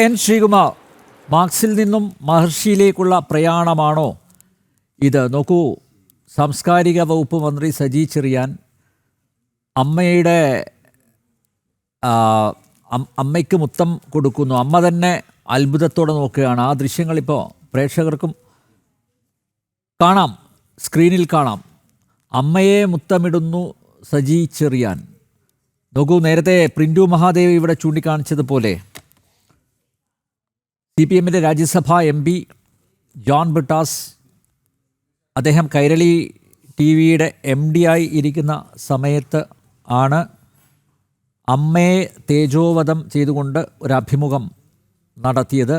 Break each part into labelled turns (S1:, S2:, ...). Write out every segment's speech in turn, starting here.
S1: N Sreekumar, മാർക്സിൽ നിന്നും മഹർഷിയിലേക്കുള്ള പ്രയാണമാണോ ഇത്? നോക്കൂ, സാംസ്കാരിക വകുപ്പ് മന്ത്രി സജി ചെറിയാൻ അമ്മയുടെ അമ്മയ്ക്ക് മുത്തം കൊടുക്കുന്നു. അമ്മ തന്നെ അത്ഭുതത്തോടെ നോക്കുകയാണ്. ആ ദൃശ്യങ്ങളിപ്പോൾ പ്രേക്ഷകർക്കും കാണാം, സ്ക്രീനിൽ കാണാം. അമ്മയെ മുത്തമിടുന്നു സജി ചെറിയാൻ. നോക്കൂ, നേരത്തെ പ്രിൻറ്റു മഹാദേവ് ഇവിടെ ചൂണ്ടിക്കാണിച്ചതുപോലെ CPM രാജ്യസഭാ MP ജോൺ ബ്രിട്ടാസ്, അദ്ദേഹം കൈരളി TV-യുടെ MD ആയി ഇരിക്കുന്ന സമയത്ത് ആണ് അമ്മയെ തേജോവധം ചെയ്തുകൊണ്ട് ഒരു അഭിമുഖം നടത്തിയത്.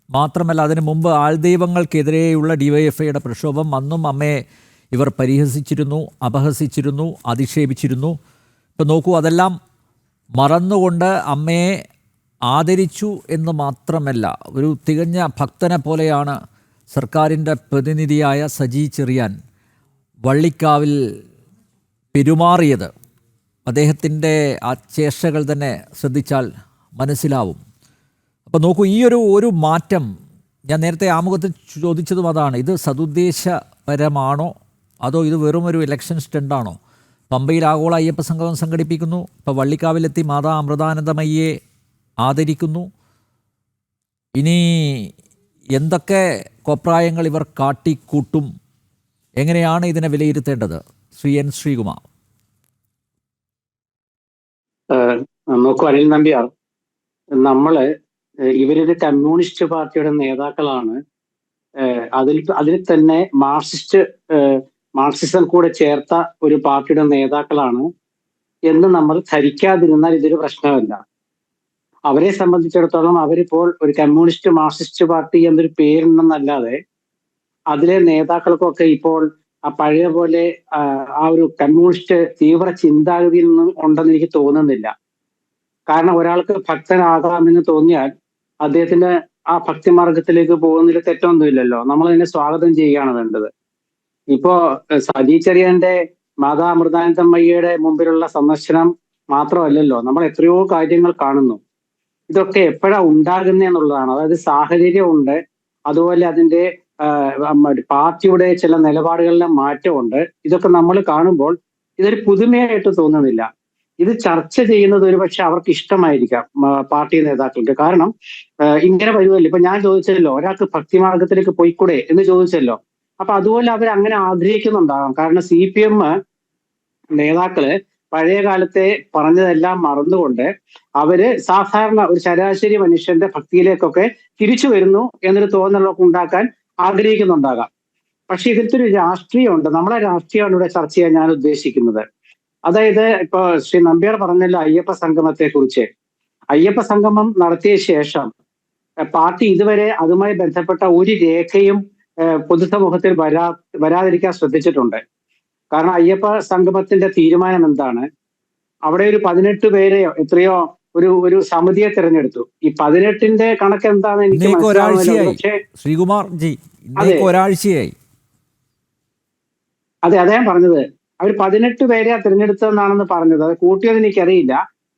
S1: മാത്രമല്ല, അതിനു മുമ്പ് ആൾദൈവങ്ങൾക്കെതിരെയുള്ള DYFIയുടെ പ്രക്ഷോഭം, അന്നും അമ്മയെ ഇവർ പരിഹസിച്ചിരുന്നു, അപഹസിച്ചിരുന്നു, അധിക്ഷേപിച്ചിരുന്നു. ഇപ്പം നോക്കൂ, അതെല്ലാം മറന്നുകൊണ്ട് അമ്മയെ ആദരിച്ചു എന്ന് മാത്രമല്ല, ഒരു തികഞ്ഞ ഭക്തനെ പോലെയാണ് സർക്കാരിൻ്റെ പ്രതിനിധിയായ സജി ചെറിയാൻ വള്ളിക്കാവിൽ പെരുമാറിയത്. അദ്ദേഹത്തിൻ്റെ ആ ചേഷ്ടകൾ തന്നെ ശ്രദ്ധിച്ചാൽ മനസ്സിലാവും. അപ്പോൾ നോക്കൂ, ഈ ഒരു മാറ്റം ഞാൻ നേരത്തെ ആമുഖത്തിൽ ചോദിച്ചതും അതാണ്. ഇത് സതുദ്ദേശപരമാണോ അതോ ഇത് വെറും ഒരു ഇലക്ഷൻ സ്റ്റണ്ടാണോ? പമ്പയിൽ ആഗോള അയ്യപ്പ സംഗമം സംഘടിപ്പിക്കുന്നു, ഇപ്പോൾ വള്ളിക്കാവിലെത്തി മാതാ അമൃതാനന്ദമയ്യെ ആദരിക്കുന്നു. ഇനി എന്തൊക്കെ കോപ്രായങ്ങൾ ഇവർ കാട്ടിക്കൂട്ടും? എങ്ങനെയാണ് ഇതിനെ വിലയിരുത്തേണ്ടത്? ശ്രീ എൻ ശ്രീകുമാർ.
S2: നോക്കൂ അനിൽ നമ്പ്യാർ, ഇവരൊരു കമ്മ്യൂണിസ്റ്റ് പാർട്ടിയുടെ നേതാക്കളാണ്. അതിൽ തന്നെ മാർക്സിസം കൂടെ ചേർത്ത ഒരു പാർട്ടിയുടെ നേതാക്കളാണ് എന്ന് നമ്മൾ ധരിക്കാതിരുന്നാൽ ഇതൊരു പ്രശ്നമല്ല. അവരെ സംബന്ധിച്ചിടത്തോളം അവരിപ്പോൾ ഒരു കമ്മ്യൂണിസ്റ്റ് മാർക്സിസ്റ്റ് പാർട്ടി എന്നൊരു പേരുണ്ടെന്നല്ലാതെ അതിലെ നേതാക്കൾക്കൊക്കെ ഇപ്പോൾ ആ പഴയ പോലെ ആ ഒരു കമ്മ്യൂണിസ്റ്റ് തീവ്ര ചിന്താഗതിയിൽ നിന്നും ഉണ്ടെന്ന് എനിക്ക് തോന്നുന്നില്ല. കാരണം ഒരാൾക്ക് ഭക്തനാകാമെന്ന് തോന്നിയാൽ അദ്ദേഹത്തിന് ആ ഭക്തിമാർഗത്തിലേക്ക് പോകുന്നതിൽ തെറ്റൊന്നുമില്ലല്ലോ. നമ്മൾ അതിനെ സ്വാഗതം ചെയ്യുകയാണ് വേണ്ടത്. ഇപ്പോ സജി ചെറിയാന്റെ മാതാ അമൃതാനന്ദമയ്യയുടെ മുമ്പിലുള്ള സന്ദർശനം മാത്രമല്ലല്ലോ, നമ്മൾ എത്രയോ കാര്യങ്ങൾ കാണുന്നു. ഇതൊക്കെ എപ്പോഴാണ് ഉണ്ടാകുന്നതെന്നുള്ളതാണ്. അതായത് സാഹചര്യമുണ്ട്, അതുപോലെ അതിന്റെ പാർട്ടിയുടെ ചില നിലപാടുകളിലെ മാറ്റമുണ്ട്. ഇതൊക്കെ നമ്മൾ കാണുമ്പോൾ ഇതൊരു പുതുമയായിട്ട് തോന്നുന്നില്ല. ഇത് ചർച്ച ചെയ്യുന്നത് ഒരുപക്ഷെ അവർക്ക് ഇഷ്ടമായിരിക്കാം പാർട്ടി നേതാക്കൾക്ക്. കാരണം ഇങ്ങനെ വരുമല്ലോ. ഇപ്പൊ ഞാൻ ചോദിച്ചല്ലോ, ഒരാൾക്ക് ഭക്തിമാർഗത്തിലേക്ക് പോയിക്കൂടെ എന്ന് ചോദിച്ചല്ലോ. അപ്പൊ അതുപോലെ അവർ അങ്ങനെ ആഗ്രഹിക്കുന്നുണ്ടാകാം. കാരണം CPM നേതാക്കള് പഴയ കാലത്തെ പറഞ്ഞതെല്ലാം മറന്നുകൊണ്ട് അവര് സാധാരണ ഒരു ശരാശരി മനുഷ്യന്റെ ഭക്തിയിലേക്കൊക്കെ തിരിച്ചു വരുന്നു എന്നൊരു തോന്നലൊക്കെ ഉണ്ടാക്കാൻ ആഗ്രഹിക്കുന്നുണ്ടാകാം. പക്ഷെ ഇതിലത്തെ ഒരു രാഷ്ട്രീയമുണ്ട്. നമ്മളെ രാഷ്ട്രീയമാണ് ഇവിടെ ചർച്ച ചെയ്യാൻ ഞാൻ ഉദ്ദേശിക്കുന്നത്. അതായത് ഇപ്പൊ ശ്രീ നമ്പ്യാർ പറഞ്ഞല്ലോ അയ്യപ്പ സംഗമത്തെ കുറിച്ച്. അയ്യപ്പ സംഗമം നടത്തിയ ശേഷം പാർട്ടി ഇതുവരെ അതുമായി ബന്ധപ്പെട്ട ഒരു രേഖയും പൊതുസമൂഹത്തിൽ വരാതിരിക്കാൻ ശ്രദ്ധിച്ചിട്ടുണ്ട്. കാരണം അയ്യപ്പ സംഗമത്തിന്റെ തീരുമാനം എന്താണ്? അവിടെ ഒരു 18 പേരെ എത്രയോ ഒരു സമിതിയെ തിരഞ്ഞെടുത്തു. ഈ 18ന്റെ കണക്ക് എന്താണെന്ന് എനിക്ക് മനസ്സിലാവുന്നില്ല. പക്ഷേ
S1: ശ്രീകുമാർ ജി, ഒരാഴ്ചയായി.
S2: അതെ, ഞാൻ പറഞ്ഞത് അവർ 18 പേരെ തിരഞ്ഞെടുത്തതെന്നാണെന്ന് പറഞ്ഞത്. അത് കൂട്ടിയത് എനിക്കറിയില്ല.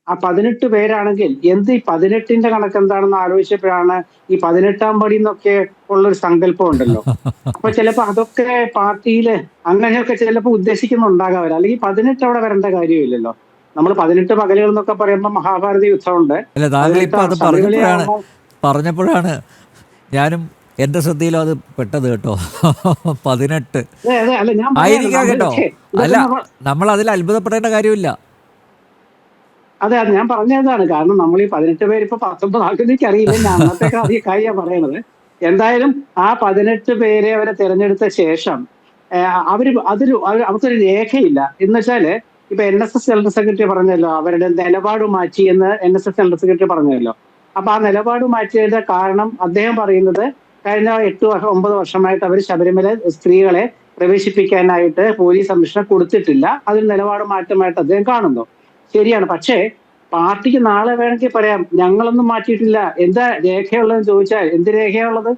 S2: ആ 18 പേരാണെങ്കിൽ എന്ത് ഈ 18ന്റെ കണക്ക് എന്താണെന്ന് ആലോചിച്ചപ്പോഴാണ് ഈ 18ാം പടി എന്നൊക്കെ ഉള്ളൊരു സങ്കല്പം ഉണ്ടല്ലോ. അപ്പൊ ചിലപ്പോ അതൊക്കെ പാർട്ടിയില് അങ്ങനെയൊക്കെ ചിലപ്പോ ഉദ്ദേശിക്കുന്നുണ്ടാകാവില്ല. അല്ലെങ്കിൽ 18 അവിടെ വരേണ്ട കാര്യമില്ലല്ലോ. നമ്മൾ 18 പകലുകൾ എന്നൊക്കെ പറയുമ്പോൾ മഹാഭാരത യുദ്ധമുണ്ട്.
S1: പറഞ്ഞപ്പോഴാണ് ഞാനും എന്റെ ശ്രദ്ധയിലും അത് പെട്ടത് കേട്ടോ. 18 ആയിരിക്കാം കേട്ടോ. അല്ല, നമ്മൾ അതിൽ അത്ഭുതപ്പെടേണ്ട കാര്യമില്ല.
S2: അതെ, ഞാൻ പറഞ്ഞതാണ്. കാരണം നമ്മൾ ഈ 18 പേര് ഇപ്പൊ 19 ആൾക്കെനിക്ക് അറിയില്ല. ഞാൻ അന്നത്തെ കാര്യമാണ് പറയണത്. എന്തായാലും ആ 18 പേരെ അവരെ തിരഞ്ഞെടുത്ത ശേഷം അവർക്കൊരു രേഖയില്ല. എന്ന് വെച്ചാല് ഇപ്പൊ NSS ജനറൽ സെക്രട്ടറി പറഞ്ഞല്ലോ അവരുടെ നിലപാട് മാറ്റി എന്ന്. NSS ജനറൽ സെക്രട്ടറി പറഞ്ഞല്ലോ. അപ്പൊ ആ നിലപാട് മാറ്റിയതിന്റെ കാരണം അദ്ദേഹം പറയുന്നത് കഴിഞ്ഞ 8-9 വർഷമായിട്ട് അവർ ശബരിമല സ്ത്രീകളെ പ്രവേശിപ്പിക്കാനായിട്ട് പോലീസ് സംരക്ഷണം കൊടുത്തിട്ടില്ല. അതിന് നിലപാട് മാറ്റമായിട്ട് അദ്ദേഹം കാണുന്നു. ശരിയാണ്. പക്ഷേ പാർട്ടിക്ക് നാളെ വേണമെങ്കിൽ പറയാം ഞങ്ങളൊന്നും മാറ്റിയിട്ടില്ല. എന്താ രേഖയുള്ളതെന്ന് ചോദിച്ചാൽ എന്ത് രേഖയുള്ളത്?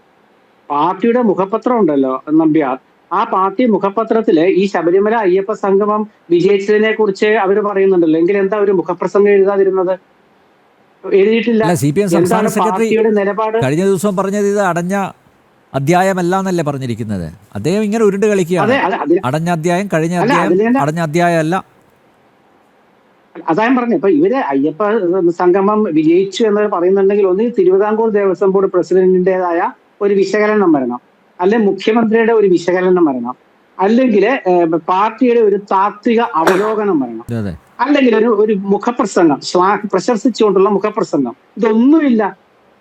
S2: പാർട്ടിയുടെ മുഖപത്രം ഉണ്ടല്ലോ നമ്പ്യാർ. ആ പാർട്ടി മുഖപത്രത്തില് ഈ ശബരിമല അയ്യപ്പ സംഗമം വിജയിച്ചതിനെ കുറിച്ച് അവർ പറയുന്നുണ്ടല്ലോ. എങ്കിൽ എന്താ ഒരു മുഖപ്രസംഗം എഴുതാതിരുന്നത്? എഴുതിയിട്ടില്ല.
S1: അല്ല, CPM സംസ്ഥാന
S2: എന്താണ്
S1: സെക്രട്ടറി
S2: പാർട്ടിയുടെ നിലപാട്?
S1: കഴിഞ്ഞ ദിവസം പറഞ്ഞത് ഇത് അടഞ്ഞ അധ്യായമല്ല എന്നല്ലേ പറഞ്ഞിരിക്കുന്നത്. അദ്ദേഹം ഇങ്ങനെ ഉരുണ്ട് കളിക്കുകയാണ്.
S2: അതെ,
S1: അടഞ്ഞ അധ്യായം, കഴിഞ്ഞ
S2: അല്ല
S1: അധ്യായം,
S2: അതിൽ തന്നെ
S1: അടഞ്ഞ അധ്യായം അല്ല.
S2: അതാ ഞാൻ പറഞ്ഞു. ഇപ്പൊ ഇവര് അയ്യപ്പ സംഗമം വിജയിച്ചു എന്ന് പറയുന്നുണ്ടെങ്കിൽ ഒന്ന് തിരുവിതാംകൂർ ദേവസ്വം ബോർഡ് പ്രസിഡന്റിന്റേതായ ഒരു വിശകലനം വരണം, അല്ലെങ്കിൽ മുഖ്യമന്ത്രിയുടെ ഒരു വിശകലനം വരണം, അല്ലെങ്കിൽ പാർട്ടിയുടെ ഒരു താത്വിക അവലോകനം വരണം,
S1: അതെ.
S2: അല്ലെങ്കിൽ ഒരു മുഖപ്രസംഗം, പ്രശംസിച്ചുകൊണ്ടുള്ള മുഖപ്രസംഗം. ഇതൊന്നുമില്ല.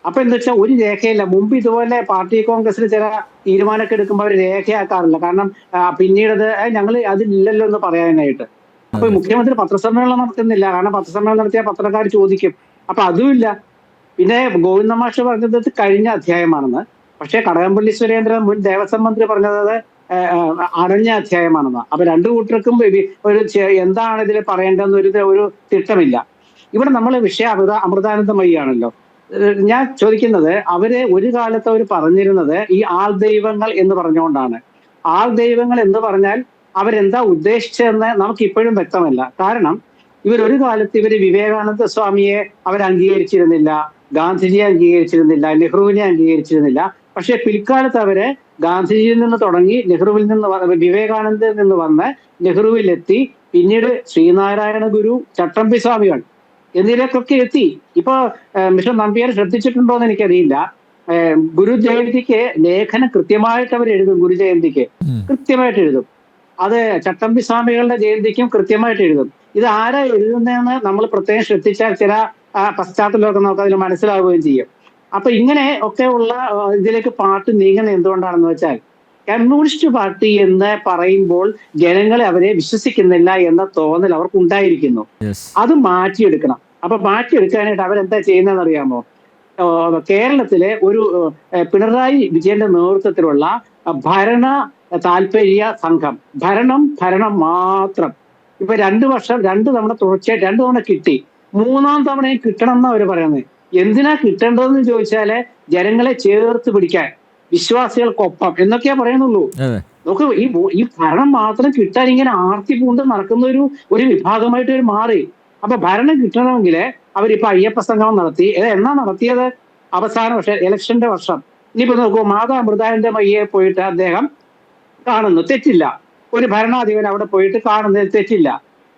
S2: അപ്പൊ എന്താ വെച്ചാൽ ഒരു രേഖയില്ല. മുമ്പ് ഇതുപോലെ പാർട്ടി കോൺഗ്രസിൽ ചില തീരുമാനമൊക്കെ എടുക്കുമ്പോൾ അവർ രേഖയാക്കാറില്ല. കാരണം പിന്നീട് ഞങ്ങൾ അതിലില്ലല്ലോ എന്ന് പറയാനായിട്ട്. അപ്പൊ മുഖ്യമന്ത്രി പത്രസമ്മേളനം നടത്തുന്നില്ല. കാരണം പത്രസമ്മേളനം നടത്തിയാൽ പത്രക്കാർ ചോദിക്കും. അപ്പൊ അതുമില്ല. പിന്നെ ഗോവിന്ദ മാഷ് പറഞ്ഞത് കഴിഞ്ഞ അധ്യായമാണെന്ന്. പക്ഷേ കടകംപള്ളി സുരേന്ദ്രൻ മുൻ ദേവസ്വം മന്ത്രി പറഞ്ഞത് അടഞ്ഞ അധ്യായമാണെന്ന്. അപ്പൊ രണ്ടു കൂട്ടർക്കും ഒരു എന്താണ് ഇതിൽ പറയേണ്ടതെന്ന് ഒരു തിട്ടമില്ല. ഇവിടെ നമ്മൾ വിഷയം അമൃതാനന്ദമയിയാണല്ലോ. ഞാൻ ചോദിക്കുന്നത്, അവര് ഒരു കാലത്ത് അവർ പറഞ്ഞിരുന്നത് ഈ ആൾ ദൈവങ്ങൾ എന്ന് പറഞ്ഞുകൊണ്ടാണ്. ആൾ ദൈവങ്ങൾ എന്ന് പറഞ്ഞാൽ അവരെന്താ ഉദ്ദേശിച്ചതെന്ന് നമുക്ക് ഇപ്പോഴും വ്യക്തമല്ല. കാരണം ഇവരൊരു കാലത്ത് ഇവര് വിവേകാനന്ദ സ്വാമിയെ അവർ അംഗീകരിച്ചിരുന്നില്ല, ഗാന്ധിജിയെ അംഗീകരിച്ചിരുന്നില്ല, നെഹ്റുവിനെ അംഗീകരിച്ചിരുന്നില്ല. പക്ഷെ പിൽക്കാലത്ത് അവര് ഗാന്ധിജിയിൽ നിന്ന് തുടങ്ങി നെഹ്റുവിൽ നിന്ന് വിവേകാനന്ദയിൽ നിന്ന് വന്ന് നെഹ്റുവിലെത്തി, പിന്നീട് ശ്രീനാരായണ ഗുരു, ചട്ടമ്പി സ്വാമികൾ എന്നിവരൊക്കെ എത്തി. ഇപ്പൊ മിസ്റ്റർ നമ്പ്യാർ ശ്രദ്ധിച്ചിട്ടുണ്ടോ എന്ന് എനിക്കറിയില്ല. ഗുരു ജയന്തിക്ക് ലേഖനം കൃത്യമായിട്ട് അവർ എഴുതും. ഗുരു ജയന്തിക്ക് കൃത്യമായിട്ട് എഴുതും. അത് ചട്ടമ്പി സ്വാമികളുടെ ജയന്തിക്കും കൃത്യമായിട്ട് എഴുതും. ഇത് ആരാ എഴുതുന്നതെന്ന് നമ്മൾ പ്രത്യേകം ശ്രദ്ധിച്ചാൽ ചില പശ്ചാത്തലമൊക്കെ നമുക്ക് അതിൽ മനസ്സിലാവുകയും ചെയ്യും. അപ്പൊ ഇങ്ങനെ ഒക്കെ ഉള്ള ഇതിലേക്ക് പാർട്ടി നീങ്ങുന്നത് എന്തുകൊണ്ടാണെന്ന് വെച്ചാൽ, കമ്മ്യൂണിസ്റ്റ് പാർട്ടി എന്ന് പറയുമ്പോൾ ജനങ്ങളെ അവരെ വിശ്വസിക്കുന്നില്ല എന്ന തോന്നൽ അവർക്ക് ഉണ്ടായിരിക്കുന്നു. അത് മാറ്റിയെടുക്കണം. അപ്പൊ മാറ്റിയെടുക്കാനായിട്ട് അവരെന്താ ചെയ്യുന്നതെന്ന് അറിയാമോ? കേരളത്തിലെ ഒരു പിണറായി വിജയന്റെ നേതൃത്വത്തിലുള്ള ഭരണ താല്പര്യ സംഘം, ഭരണം മാത്രം. ഇപ്പൊ 2 വർഷം 2 തവണ തുടർച്ചയായിട്ട് 2 തവണ കിട്ടി. 3-ാം തവണയും കിട്ടണം എന്നാ അവര് പറയുന്നത്. എന്തിനാ കിട്ടേണ്ടതെന്ന് ചോദിച്ചാല് ജനങ്ങളെ ചേർത്ത് പിടിക്കാൻ, വിശ്വാസികൾക്കൊപ്പം എന്നൊക്കെയാ പറയുന്നുള്ളൂ. നമുക്ക് ഈ ഭരണം മാത്രം കിട്ടാൻ ഇങ്ങനെ ആർത്തി പൂണ്ട് നടക്കുന്ന ഒരു വിഭാഗമായിട്ട് ഒരു മാറി. അപ്പൊ ഭരണം കിട്ടണമെങ്കിൽ അവരിപ്പോ അയ്യപ്പ സംഗമം നടത്തി. എന്നാ നടത്തിയത്? അവസാന വർഷം, ഇലക്ഷന്റെ വർഷം. ഇനിയിപ്പോ നോക്കൂ, മാതാ അമൃതാനന്ദമയ്യെ പോയിട്ട് അദ്ദേഹം കാണുന്നു, തെറ്റില്ല. ഒരു ഭരണാധിപൻ അവിടെ പോയിട്ട് കാണുന്നതിൽ തെറ്റില്ല.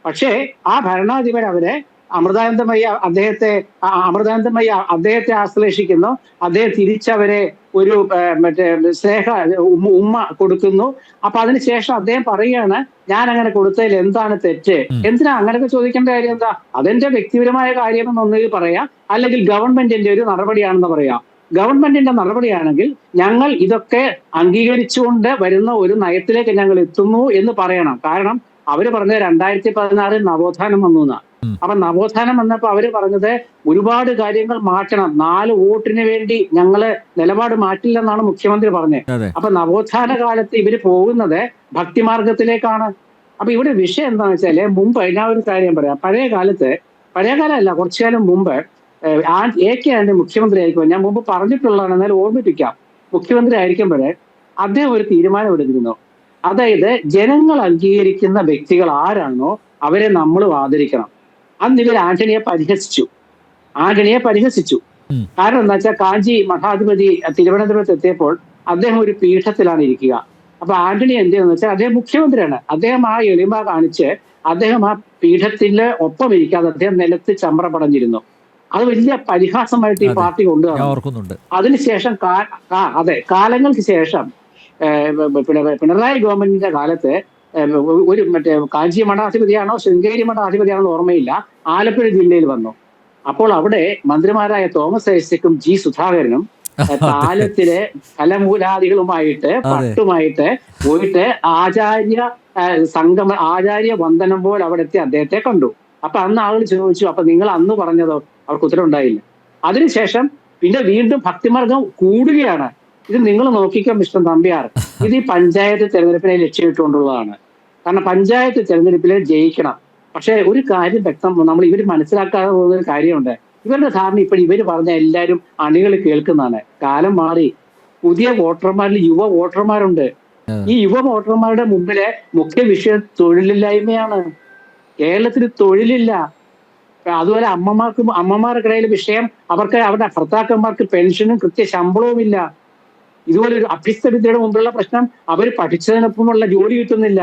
S2: പക്ഷേ ആ ഭരണാധിപൻ അവരെ അമൃതാനന്ദമയ്യ അദ്ദേഹത്തെ ആശ്ലേഷിക്കുന്നു. അദ്ദേഹം തിരിച്ചവരെ ഒരു സ്നേഹ ഉമ്മ കൊടുക്കുന്നു. അപ്പൊ അതിനുശേഷം അദ്ദേഹം പറയുകയാണ്, ഞാൻ അങ്ങനെ കൊടുത്തതിൽ എന്താണ് തെറ്റ്, എന്തിനാ അങ്ങനെയൊക്കെ ചോദിക്കേണ്ട കാര്യം എന്താ? അതെന്റെ വ്യക്തിപരമായ കാര്യമെന്ന് ഒന്നുകിൽ പറയാം, അല്ലെങ്കിൽ ഗവൺമെന്റിന്റെ ഒരു നടപടിയാണെന്ന് പറയാം. ഗവൺമെന്റിന്റെ നടപടിയാണെങ്കിൽ ഞങ്ങൾ ഇതൊക്കെ അംഗീകരിച്ചുകൊണ്ട് വരുന്ന ഒരു നയത്തിലേക്ക് ഞങ്ങൾ എത്തുന്നു എന്ന് പറയണം. കാരണം അവര് പറഞ്ഞത് 2016 നവോത്ഥാനം വന്നു എന്നാ. അപ്പൊ നവോത്ഥാനം വന്നപ്പോ അവര് പറഞ്ഞത് ഒരുപാട് കാര്യങ്ങൾ മാറ്റണം, 4 വോട്ടിന് വേണ്ടി ഞങ്ങള് നിലപാട് മാറ്റില്ലെന്നാണ് മുഖ്യമന്ത്രി പറഞ്ഞത്. അപ്പൊ നവോത്ഥാന കാലത്ത് ഇവര് പോകുന്നത് ഭക്തിമാർഗത്തിലേക്കാണ്. അപ്പൊ ഇവിടെ വിഷയം എന്താണെന്ന് വെച്ചാല്, മുമ്പ് ഞാൻ ഒരു കാര്യം പറയാം. പഴയ കാലമല്ല, കുറച്ചു കാലം മുമ്പ് AK ആന്റണി മുഖ്യമന്ത്രി ആയിരിക്കും. ഞാൻ മുമ്പ് പറഞ്ഞിട്ടുള്ളതാണ്, എന്നാലും ഓർമ്മിപ്പിക്കാം. മുഖ്യമന്ത്രി ആയിരിക്കുമ്പോഴേ അദ്ദേഹം ഒരു തീരുമാനം എടുത്തിരുന്നു. അതായത് ജനങ്ങൾ അംഗീകരിക്കുന്ന വ്യക്തികൾ ആരാണോ അവരെ നമ്മൾ ആദരിക്കണം. അന്ന് ഇവർ ആന്റണിയെ പരിഹസിച്ചു. കാരണം എന്താ വെച്ചാൽ, കാഞ്ചി മഠാധിപതി തിരുവനന്തപുരത്ത് എത്തിയപ്പോൾ അദ്ദേഹം ഒരു പീഠത്തിലാണ് ഇരിക്കുക. അപ്പൊ ആന്റണി എന്ത് ചെയ്യുന്ന വെച്ചാൽ, അദ്ദേഹം മുഖ്യമന്ത്രിയാണ്. അദ്ദേഹം ആ എളിമ കാണിച്ച് അദ്ദേഹം ആ പീഠത്തിന്റെ ഒപ്പം ഇരിക്കാതെ അദ്ദേഹം നിലത്ത് ചമ്ര പടഞ്ഞിരുന്നു. അത് വലിയ പരിഹാസമായിട്ട് ഈ പാർട്ടി കൊണ്ടുവന്നു. അതിനുശേഷം കാലങ്ങൾക്ക് ശേഷം പിണറായി ഗവൺമെന്റിന്റെ കാലത്ത് ഒരു കാഞ്ചി മഠാധിപതിയാണോ ശൃംഗേരി മഠാധിപതിയാണോ ഓർമ്മയില്ല, ആലപ്പുഴ ജില്ലയിൽ വന്നു. അപ്പോൾ അവിടെ മന്ത്രിമാരായ തോമസ് ഐസക്കും G സുധാകരനും താലത്തിലെ കലമൂലാദികളുമായിട്ട് പട്ടുമായിട്ട് പോയിട്ട് ആചാര്യ വന്ദനം പോലെ അവിടെ എത്തി അദ്ദേഹത്തെ കണ്ടു. അപ്പൊ അന്ന് ആളുകൾ ചോദിച്ചു, അപ്പൊ നിങ്ങൾ അന്ന് പറഞ്ഞതോ? അവർക്ക് ഉത്തരവുണ്ടായില്ല. അതിനുശേഷം പിന്നെ വീണ്ടും ഭക്തിമാർഗം കൂടുകയാണ്. ഇത് നിങ്ങൾ നോക്കിക്കോ മിസ്റ്റർ നമ്പ്യാർ, ഇത് ഈ പഞ്ചായത്ത് തെരഞ്ഞെടുപ്പിനെ ലക്ഷ്യമിട്ടുകൊണ്ടുള്ളതാണ്. കാരണം പഞ്ചായത്ത് തെരഞ്ഞെടുപ്പിൽ ജയിക്കണം. പക്ഷെ ഒരു കാര്യം നമ്മൾ ഇവർ മനസ്സിലാക്കാതെ പോകുന്ന ഒരു കാര്യമുണ്ട്. ഇവരുടെ ധാരണ ഇപ്പോൾ ഇവർ പറഞ്ഞ എല്ലാവരും അണികൾ കേൾക്കുന്നതാണ്. കാലം മാറി. പുതിയ വോട്ടർമാരിൽ യുവ വോട്ടർമാരുണ്ട്. ഈ യുവ വോട്ടർമാരുടെ മുമ്പിലെ മുഖ്യ വിഷയം തൊഴിലില്ലായ്മയാണ്. കേരളത്തിൽ തൊഴിലില്ല. അതുപോലെ അമ്മമാർക്കിടയിൽ വിഷയം അവരുടെ ഭർത്താക്കന്മാർക്ക് പെൻഷനും കൃത്യ ശമ്പളവുമില്ല. ഇതുപോലെ ഒരു അഭ്യസ്തവിദ്യയുടെ മുമ്പിലുള്ള പ്രശ്നം, അവർ പഠിച്ചതിനൊപ്പമുള്ള ജോലി കിട്ടുന്നില്ല.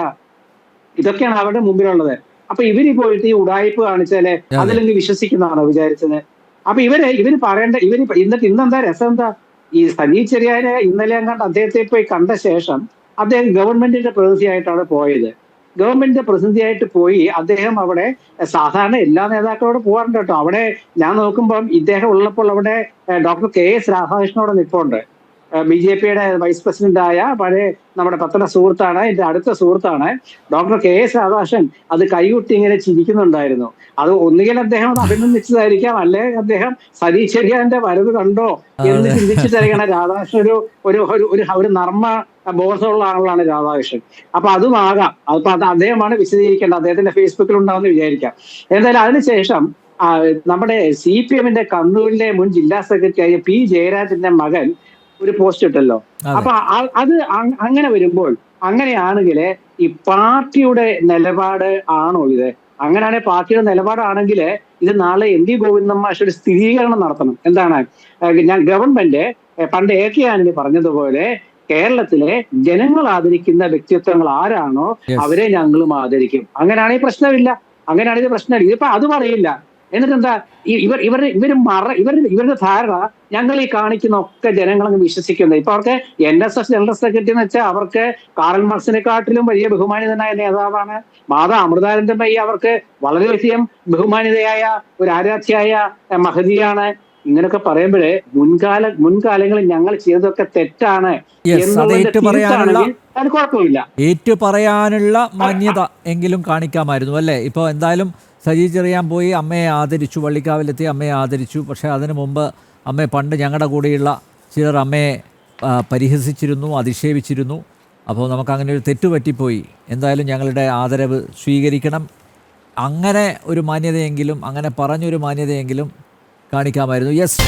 S2: ഇതൊക്കെയാണ് അവരുടെ മുമ്പിലുള്ളത്. അപ്പൊ ഇവര് പോയിട്ട് ഈ ഉടായ്പ കാണിച്ചാല് അതിലെങ്കിൽ വിശ്വസിക്കുന്നതാണോ വിചാരിച്ചത്? അപ്പൊ ഇവര് പറയേണ്ട എന്നിട്ട് ഇന്നെന്താ രസം എന്താ, ഈ സജി ചെറിയാനെ ഇന്നലെ അങ്ങാണ്ട് അദ്ദേഹത്തെ പോയി കണ്ട ശേഷം അദ്ദേഹം ഗവൺമെന്റിന്റെ പ്രതിനിധിയായിട്ടാണ് പോയത്. ഗവൺമെന്റിന്റെ പ്രതിനിധിയായിട്ട് പോയി അദ്ദേഹം അവിടെ, സാധാരണ എല്ലാ നേതാക്കളോട് പോകാറുണ്ട് കേട്ടോ. അവിടെ ഞാൻ നോക്കുമ്പം ഇദ്ദേഹം ഉള്ളപ്പോൾ അവിടെ ഡോക്ടർ KS രാധാകൃഷ്ണനോട് നിൽപ്പുണ്ട്. BJP-യുടെ വൈസ് പ്രസിഡന്റായ പഴയ നമ്മുടെ പത്തന സുഹൃത്താണ്, എന്റെ അടുത്ത സുഹൃത്താണ് ഡോക്ടർ KS രാധാകൃഷ്ണൻ. അത് കൈകൊട്ടി ഇങ്ങനെ ചിരിക്കുന്നുണ്ടായിരുന്നു. അത് ഒന്നുകിൽ അദ്ദേഹം അത് അഭിനന്ദിച്ചതായിരിക്കാം, അല്ലെ അദ്ദേഹം സജി ചെറിയാന്റെ വരവ് കണ്ടോ എന്ന് ചിന്തിച്ചിട്ടായിരിക്കണം. രാധാകൃഷ്ണൻ ഒരു നർമ്മ ബോധമുള്ള ആളാണ് രാധാകൃഷ്ണൻ. അപ്പൊ അതുമാകാം. അപ്പൊ അത് അദ്ദേഹമാണ് വിശദീകരിക്കേണ്ടത്, അദ്ദേഹത്തിന്റെ ഫേസ്ബുക്കിൽ ഉണ്ടാവുമെന്ന് വിചാരിക്കാം. എന്തായാലും അതിനുശേഷം നമ്മുടെ CPM-ന്റെ കണ്ണൂരിലെ മുൻ ജില്ലാ സെക്രട്ടറിയായ P. ജയരാജന്റെ മകൻ ഒരു പോസ്റ്റ് ഇട്ടല്ലോ. അപ്പൊ അത് അങ്ങനെ വരുമ്പോൾ, അങ്ങനെയാണെങ്കിൽ ഈ പാർട്ടിയുടെ നിലപാട് ആണോ ഇത്? അങ്ങനെയാണെങ്കിൽ പാർട്ടിയുടെ നിലപാടാണെങ്കിൽ ഇത് നാളെ MV ഗോവിന്ദൻ മാഷ് ഒരു സ്ഥിരീകരണം നടത്തണം. എന്താണ്, ഞാൻ ഗവൺമെന്റ് പണ്ട് AK ആന്റണി പറഞ്ഞതുപോലെ കേരളത്തിലെ ജനങ്ങൾ ആദരിക്കുന്ന വ്യക്തിത്വങ്ങൾ ആരാണോ അവരെ ഞങ്ങളും ആദരിക്കും. അങ്ങനെയാണെങ്കിൽ പ്രശ്നമില്ല. അങ്ങനെയാണെങ്കിൽ പ്രശ്നമില്ല. ഇതിപ്പോ അത് പറയില്ല. എന്നിട്ടെന്താ, ഇവരുടെ ധാരണ ഞങ്ങൾ ഈ കാണിക്കുന്ന ഒക്കെ ജനങ്ങളങ്ങ് വിശ്വസിക്കുന്നത്. ഇപ്പൊ അവർക്ക് NSS ജനറൽ സെക്രട്ടറി എന്ന് വെച്ചാൽ അവർക്ക് കാറൽ മാർക്സിനെക്കാട്ടിലും വലിയ ബഹുമാനിതനായ നേതാവാണ്. മാതാ അമൃതാനന്ദമയി അവർക്ക് വളരെയധികം ബഹുമാനിതയായ ഒരു ആരാധ്യയായ മഹതിയാണ്. ഇങ്ങനൊക്കെ പറയുമ്പോഴേ മുൻകാലങ്ങളിൽ ഞങ്ങൾ ചെയ്തതൊക്കെ തെറ്റാണ് അത് കുഴപ്പമില്ല.
S1: ഏറ്റു പറയാനുള്ള മാന്യത എങ്കിലും കാണിക്കാമായിരുന്നു അല്ലേ? ഇപ്പോൾ എന്തായാലും സജി ചെറിയാൻ പോയി അമ്മയെ ആദരിച്ചു, വള്ളിക്കാവിലെത്തി അമ്മയെ ആദരിച്ചു. പക്ഷേ അതിനു മുമ്പ് പണ്ട് ഞങ്ങളുടെ കൂടെയുള്ള ചിലർ അമ്മയെ പരിഹസിച്ചിരുന്നു, അധിക്ഷേപിച്ചിരുന്നു. അപ്പോൾ നമുക്കങ്ങനെ ഒരു തെറ്റുപറ്റിപ്പോയി. എന്തായാലും ഞങ്ങളുടെ ആദരവ് സ്വീകരിക്കണം. അങ്ങനെ ഒരു മാന്യതയെങ്കിലും, അങ്ങനെ പറഞ്ഞൊരു മാന്യതയെങ്കിലും കാണിക്കാമായിരുന്നു. യെസ്.